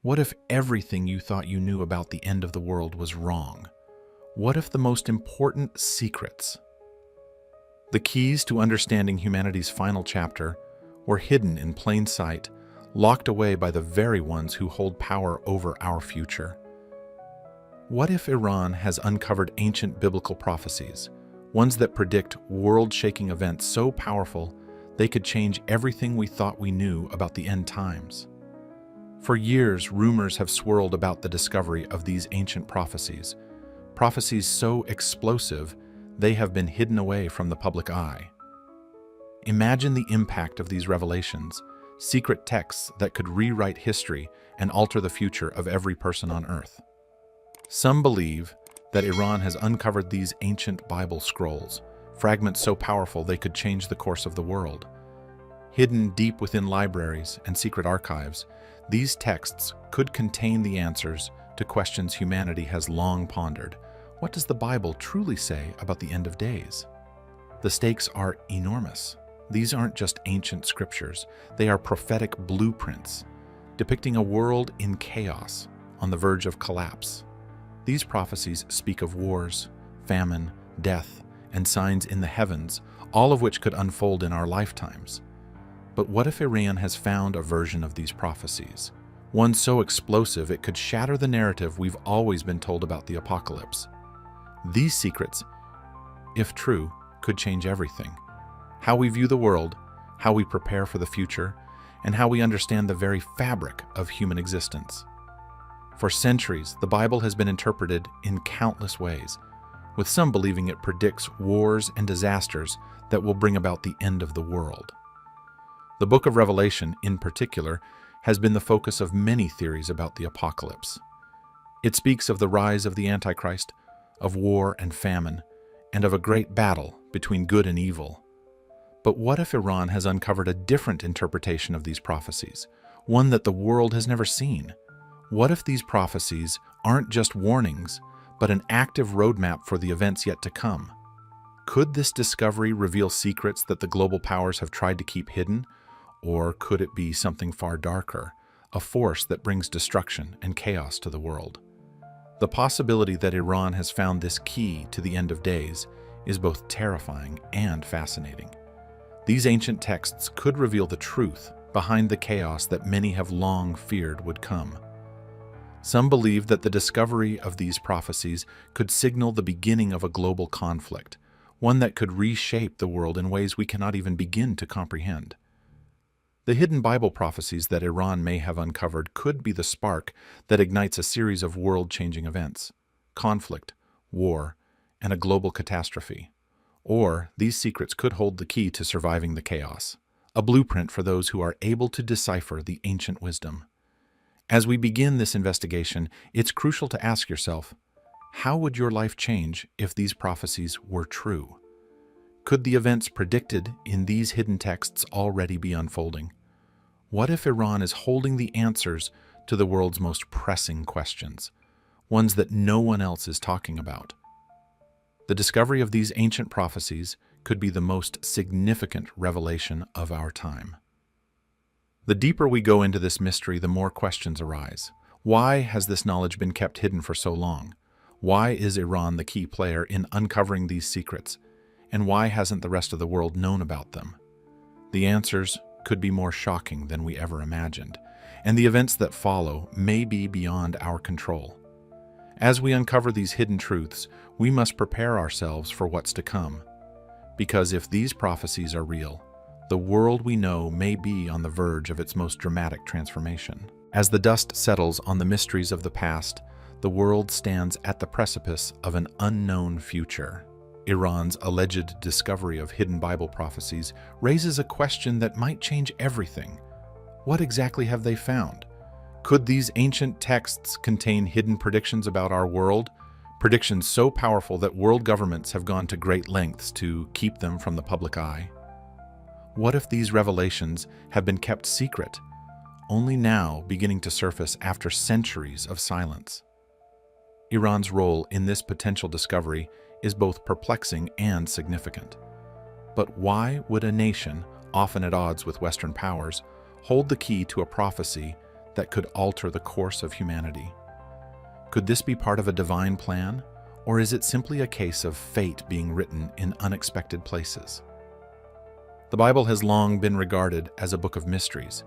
What if everything you thought you knew about the end of the world was wrong? What if the most important secrets, the keys to understanding humanity's final chapter, were hidden in plain sight, locked away by the very ones who hold power over our future? What if Iran has uncovered ancient biblical prophecies, ones that predict world-shaking events so powerful they could change everything we thought we knew about the end times? For years, rumors have swirled about the discovery of these ancient prophecies, prophecies so explosive they have been hidden away from the public eye. Imagine the impact of these revelations, secret texts that could rewrite history and alter the future of every person on Earth. Some believe that Iran has uncovered these ancient Bible scrolls, fragments so powerful they could change the course of the world. Hidden deep within libraries and secret archives, these texts could contain the answers to questions humanity has long pondered. What does the Bible truly say about the end of days? The stakes are enormous. These aren't just ancient scriptures, they are prophetic blueprints, depicting a world in chaos, on the verge of collapse. These prophecies speak of wars, famine, death, and signs in the heavens, all of which could unfold in our lifetimes. But what if Iran has found a version of these prophecies, one so explosive it could shatter the narrative we've always been told about the apocalypse? These secrets, if true, could change everything. How we view the world, how we prepare for the future, and how we understand the very fabric of human existence. For centuries, the Bible has been interpreted in countless ways, with some believing it predicts wars and disasters that will bring about the end of the world. The book of Revelation, in particular, has been the focus of many theories about the apocalypse. It speaks of the rise of the Antichrist, of war and famine, and of a great battle between good and evil. But what if Iran has uncovered a different interpretation of these prophecies, one that the world has never seen? What if these prophecies aren't just warnings, but an active roadmap for the events yet to come? Could this discovery reveal secrets that the global powers have tried to keep hidden? Or could it be something far darker, a force that brings destruction and chaos to the world? The possibility that Iran has found this key to the end of days is both terrifying and fascinating. These ancient texts could reveal the truth behind the chaos that many have long feared would come. Some believe that the discovery of these prophecies could signal the beginning of a global conflict, one that could reshape the world in ways we cannot even begin to comprehend. The hidden Bible prophecies that Iran may have uncovered could be the spark that ignites a series of world-changing events, conflict, war, and a global catastrophe. Or these secrets could hold the key to surviving the chaos, a blueprint for those who are able to decipher the ancient wisdom. As we begin this investigation, it's crucial to ask yourself, how would your life change if these prophecies were true? Could the events predicted in these hidden texts already be unfolding? What if Iran is holding the answers to the world's most pressing questions, ones that no one else is talking about? The discovery of these ancient prophecies could be the most significant revelation of our time. The deeper we go into this mystery, the more questions arise. Why has this knowledge been kept hidden for so long? Why is Iran the key player in uncovering these secrets? And why hasn't the rest of the world known about them? The answers could be more shocking than we ever imagined, and the events that follow may be beyond our control. As we uncover these hidden truths, we must prepare ourselves for what's to come. Because if these prophecies are real, the world we know may be on the verge of its most dramatic transformation. As the dust settles on the mysteries of the past, the world stands at the precipice of an unknown future. Iran's alleged discovery of hidden Bible prophecies raises a question that might change everything. What exactly have they found? Could these ancient texts contain hidden predictions about our world? Predictions so powerful that world governments have gone to great lengths to keep them from the public eye? What if these revelations have been kept secret, only now beginning to surface after centuries of silence? Iran's role in this potential discovery is both perplexing and significant. But why would a nation, often at odds with Western powers, hold the key to a prophecy that could alter the course of humanity? Could this be part of a divine plan, or is it simply a case of fate being written in unexpected places? The Bible has long been regarded as a book of mysteries,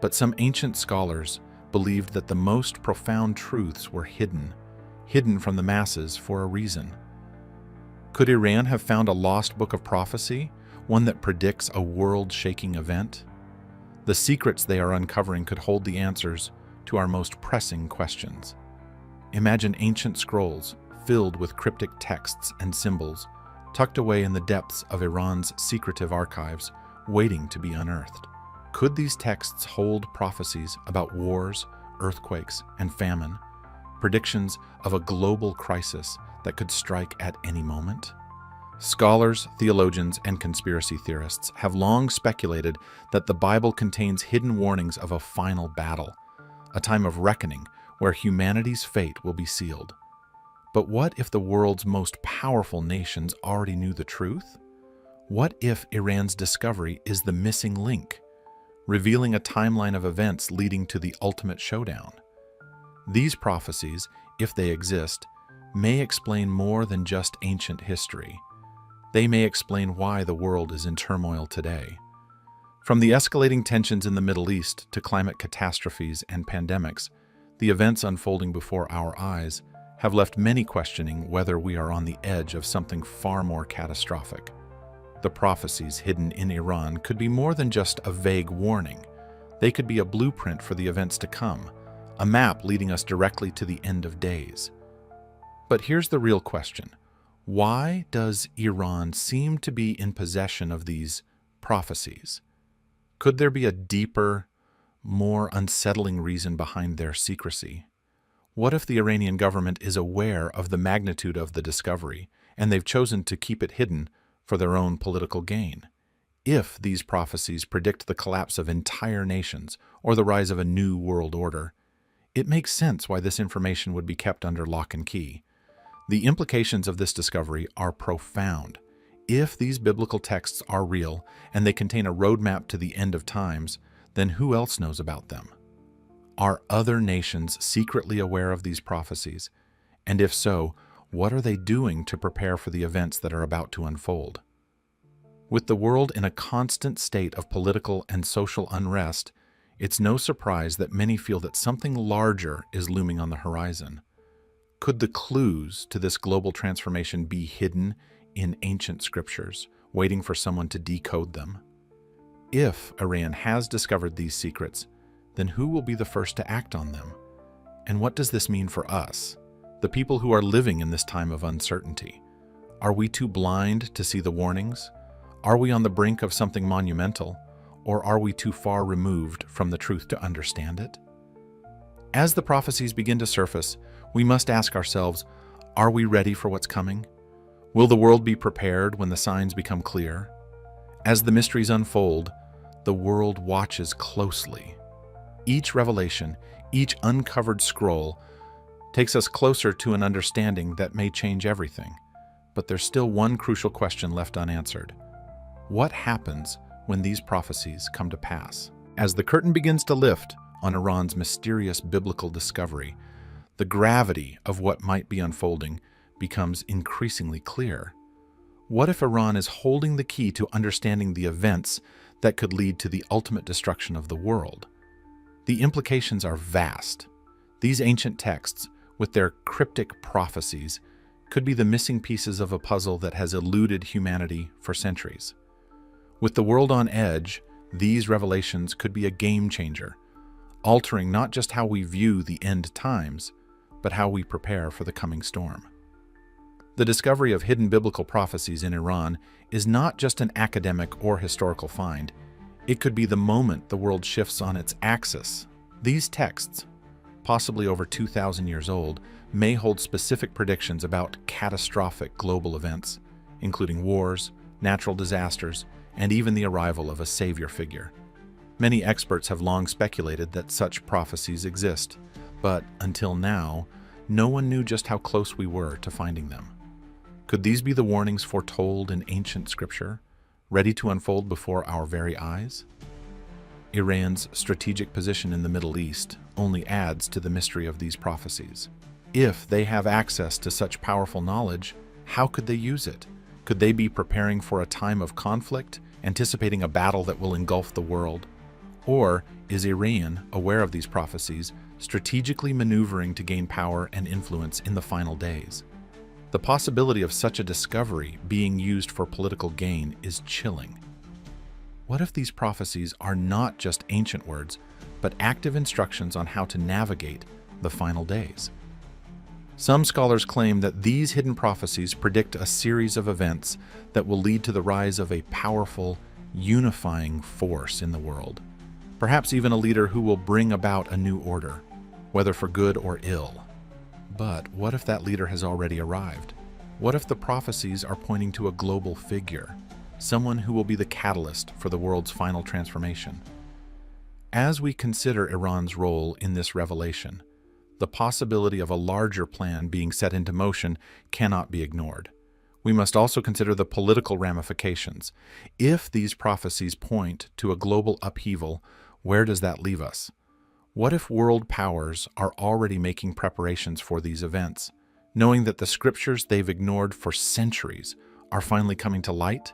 but some ancient scholars believed that the most profound truths were hidden from the masses for a reason. Could Iran have found a lost book of prophecy, one that predicts a world-shaking event? The secrets they are uncovering could hold the answers to our most pressing questions. Imagine ancient scrolls filled with cryptic texts and symbols, tucked away in the depths of Iran's secretive archives, waiting to be unearthed. Could these texts hold prophecies about wars, earthquakes, and famine, predictions of a global crisis that could strike at any moment? Scholars, theologians, and conspiracy theorists have long speculated that the Bible contains hidden warnings of a final battle, a time of reckoning where humanity's fate will be sealed. But what if the world's most powerful nations already knew the truth? What if Iran's discovery is the missing link, revealing a timeline of events leading to the ultimate showdown? These prophecies, if they exist, may explain more than just ancient history. They may explain why the world is in turmoil today. From the escalating tensions in the Middle East to climate catastrophes and pandemics, the events unfolding before our eyes have left many questioning whether we are on the edge of something far more catastrophic. The prophecies hidden in Iran could be more than just a vague warning. They could be a blueprint for the events to come, a map leading us directly to the end of days. But here's the real question. Why does Iran seem to be in possession of these prophecies? Could there be a deeper, more unsettling reason behind their secrecy? What if the Iranian government is aware of the magnitude of the discovery, and they've chosen to keep it hidden for their own political gain? If these prophecies predict the collapse of entire nations or the rise of a new world order, it makes sense why this information would be kept under lock and key. The implications of this discovery are profound. If these biblical texts are real and they contain a roadmap to the end of times, then who else knows about them? Are other nations secretly aware of these prophecies? And if so, what are they doing to prepare for the events that are about to unfold? With the world in a constant state of political and social unrest, it's no surprise that many feel that something larger is looming on the horizon. Could the clues to this global transformation be hidden in ancient scriptures, waiting for someone to decode them? If Iran has discovered these secrets, then who will be the first to act on them? And what does this mean for us, the people who are living in this time of uncertainty? Are we too blind to see the warnings? Are we on the brink of something monumental, or are we too far removed from the truth to understand it? As the prophecies begin to surface, we must ask ourselves, are we ready for what's coming? Will the world be prepared when the signs become clear? As the mysteries unfold, the world watches closely. Each revelation, each uncovered scroll, takes us closer to an understanding that may change everything. But there's still one crucial question left unanswered. What happens when these prophecies come to pass? As the curtain begins to lift on Iran's mysterious biblical discovery, the gravity of what might be unfolding becomes increasingly clear. What if Iran is holding the key to understanding the events that could lead to the ultimate destruction of the world? The implications are vast. These ancient texts, with their cryptic prophecies, could be the missing pieces of a puzzle that has eluded humanity for centuries. With the world on edge, these revelations could be a game changer, altering not just how we view the end times, but how we prepare for the coming storm. The discovery of hidden biblical prophecies in Iran is not just an academic or historical find. It could be the moment the world shifts on its axis. These texts, possibly over 2,000 years old, may hold specific predictions about catastrophic global events, including wars, natural disasters, and even the arrival of a savior figure. Many experts have long speculated that such prophecies exist, but until now, no one knew just how close we were to finding them. Could these be the warnings foretold in ancient scripture, ready to unfold before our very eyes? Iran's strategic position in the Middle East, only adds to the mystery of these prophecies. If they have access to such powerful knowledge, how could they use it? Could they be preparing for a time of conflict, anticipating a battle that will engulf the world? Or is Iran, aware of these prophecies, strategically maneuvering to gain power and influence in the final days? The possibility of such a discovery being used for political gain is chilling. What if these prophecies are not just ancient words, but active instructions on how to navigate the final days? Some scholars claim that these hidden prophecies predict a series of events that will lead to the rise of a powerful, unifying force in the world. Perhaps even a leader who will bring about a new order, whether for good or ill. But what if that leader has already arrived? What if the prophecies are pointing to a global figure, someone who will be the catalyst for the world's final transformation? As we consider Iran's role in this revelation, the possibility of a larger plan being set into motion cannot be ignored. We must also consider the political ramifications. If these prophecies point to a global upheaval, where does that leave us? What if world powers are already making preparations for these events, knowing that the scriptures they've ignored for centuries are finally coming to light?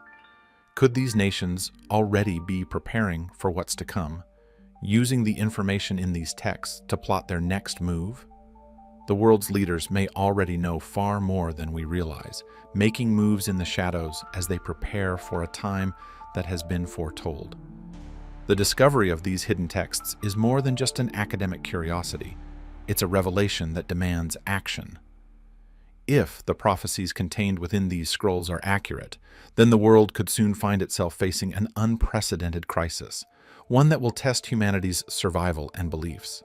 Could these nations already be preparing for what's to come, using the information in these texts to plot their next move? The world's leaders may already know far more than we realize, making moves in the shadows as they prepare for a time that has been foretold. The discovery of these hidden texts is more than just an academic curiosity. It's a revelation that demands action. If the prophecies contained within these scrolls are accurate, then the world could soon find itself facing an unprecedented crisis, one that will test humanity's survival and beliefs.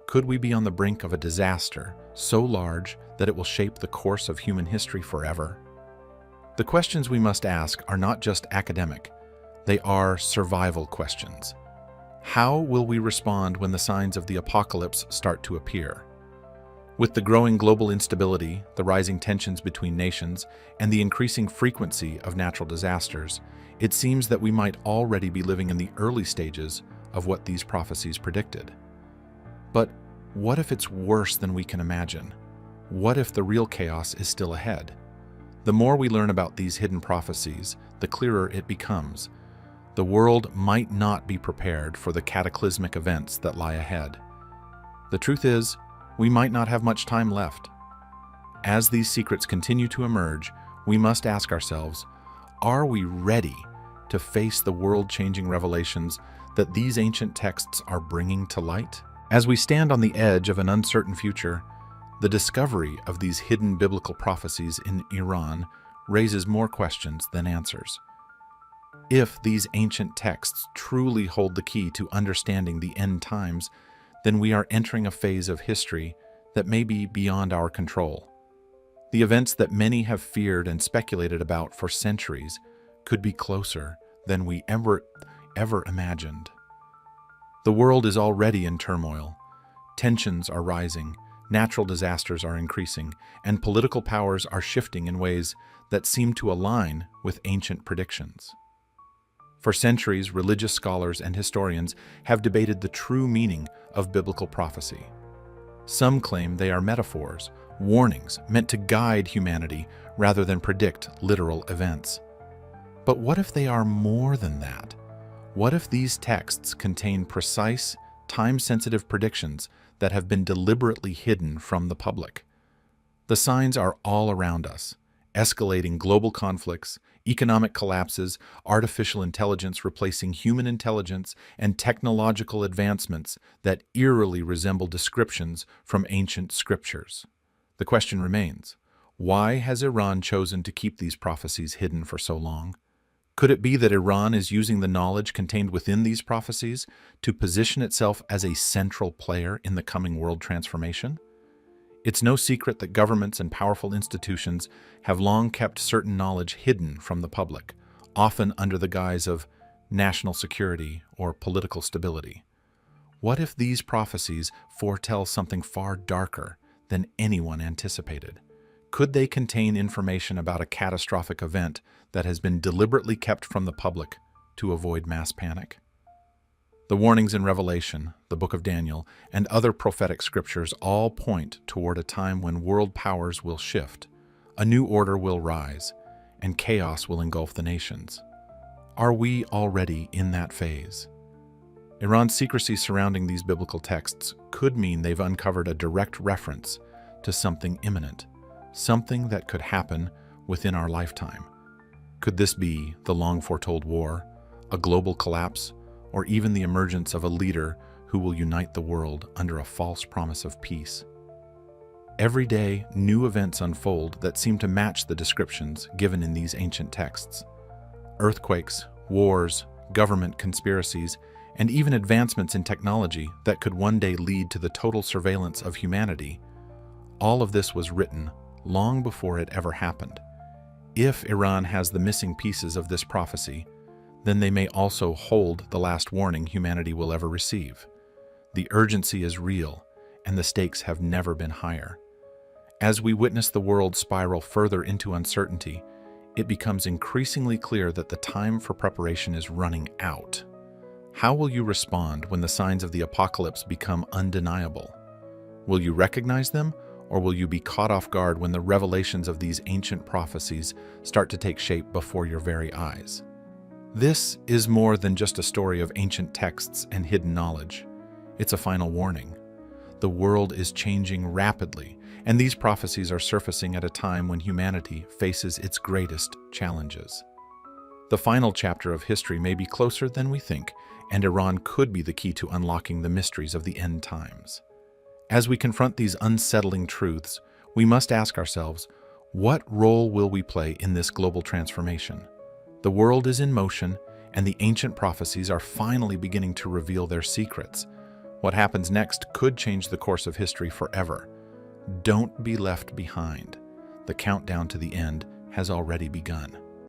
Could we be on the brink of a disaster so large that it will shape the course of human history forever? The questions we must ask are not just academic, they are survival questions. How will we respond when the signs of the apocalypse start to appear? With the growing global instability, the rising tensions between nations, and the increasing frequency of natural disasters, it seems that we might already be living in the early stages of what these prophecies predicted. But what if it's worse than we can imagine? What if the real chaos is still ahead? The more we learn about these hidden prophecies, the clearer it becomes. The world might not be prepared for the cataclysmic events that lie ahead. The truth is, we might not have much time left. As these secrets continue to emerge, we must ask ourselves, are we ready to face the world-changing revelations that these ancient texts are bringing to light? As we stand on the edge of an uncertain future, the discovery of these hidden biblical prophecies in Iran raises more questions than answers. If these ancient texts truly hold the key to understanding the end times, then we are entering a phase of history that may be beyond our control. The events that many have feared and speculated about for centuries could be closer than we ever imagined. The world is already in turmoil. Tensions are rising, natural disasters are increasing, and political powers are shifting in ways that seem to align with ancient predictions. For centuries, religious scholars and historians have debated the true meaning of biblical prophecy. Some claim they are metaphors, warnings meant to guide humanity rather than predict literal events. But what if they are more than that? What if these texts contain precise, time-sensitive predictions that have been deliberately hidden from the public? The signs are all around us: escalating global conflicts, economic collapses, artificial intelligence replacing human intelligence, and technological advancements that eerily resemble descriptions from ancient scriptures. The question remains, why has Iran chosen to keep these prophecies hidden for so long? Could it be that Iran is using the knowledge contained within these prophecies to position itself as a central player in the coming world transformation? It's no secret that governments and powerful institutions have long kept certain knowledge hidden from the public, often under the guise of national security or political stability. What if these prophecies foretell something far darker than anyone anticipated? Could they contain information about a catastrophic event that has been deliberately kept from the public to avoid mass panic? The warnings in Revelation, the book of Daniel, and other prophetic scriptures all point toward a time when world powers will shift, a new order will rise, and chaos will engulf the nations. Are we already in that phase? Iran's secrecy surrounding these biblical texts could mean they've uncovered a direct reference to something imminent, something that could happen within our lifetime. Could this be the long foretold war, a global collapse, or even the emergence of a leader who will unite the world under a false promise of peace? Every day, new events unfold that seem to match the descriptions given in these ancient texts. Earthquakes, wars, government conspiracies, and even advancements in technology that could one day lead to the total surveillance of humanity. All of this was written long before it ever happened. If Iran has the missing pieces of this prophecy, then they may also hold the last warning humanity will ever receive. The urgency is real, and the stakes have never been higher. As we witness the world spiral further into uncertainty, it becomes increasingly clear that the time for preparation is running out. How will you respond when the signs of the apocalypse become undeniable? Will you recognize them, or will you be caught off guard when the revelations of these ancient prophecies start to take shape before your very eyes? This is more than just a story of ancient texts and hidden knowledge. It's a final warning. The world is changing rapidly, and these prophecies are surfacing at a time when humanity faces its greatest challenges. The final chapter of history may be closer than we think, and Iran could be the key to unlocking the mysteries of the end times. As we confront these unsettling truths, we must ask ourselves, what role will we play in this global transformation? The world is in motion, and the ancient prophecies are finally beginning to reveal their secrets. What happens next could change the course of history forever. Don't be left behind. The countdown to the end has already begun.